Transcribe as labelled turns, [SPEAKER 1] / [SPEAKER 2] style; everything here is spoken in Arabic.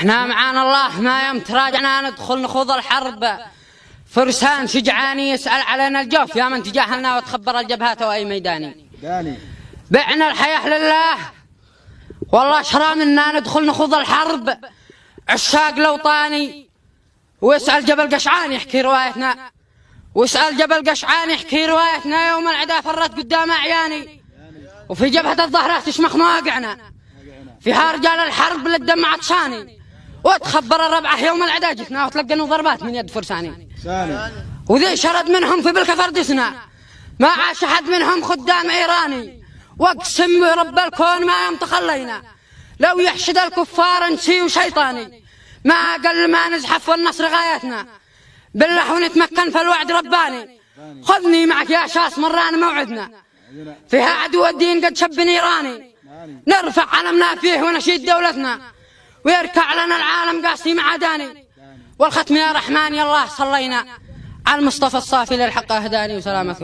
[SPEAKER 1] احنا معانا الله ما يوم تراجعنا ندخل نخوض الحرب. فرسان شجعاني يسأل علينا الجوف يا من تجاهلنا وتخبر الجبهات وأي ميداني. بعنا الحياة لله والله شرى منا ندخل نخوض الحرب. عشاق لوطاني واسأل جبل قشعان يحكي روايتنا، واسأل جبل قشعان يحكي روايتنا. يوم العدا فرت قدام أعياني وفي جبهة الظهرات تشمخ مواقعنا، فيها رجال الحرب للدم عطشاني. وتخبر الربعة يوم العدا جتنا وتلقنوا ضربات من يد فرساني. وذي شرد منهم في بالكفر دسنا، ما عاش أحد منهم خدام إيراني. واقسم برب الكون ما يوم تخلينا لو يحشد الكفار انسي وشيطاني. ما أقل ما نزحف والنصر غايتنا بالله ونتمكن فالوعد رباني. خذني معك يا شاس مران موعدنا، فيها عدو الدين قد شب نيراني. نرفع علمنا فيه ونشيد دولتنا ويركع لنا العالم قاسي معداني. والختم يا رحمن يا الله صلينا على المصطفى الصافي للحق أهداني. وسلامة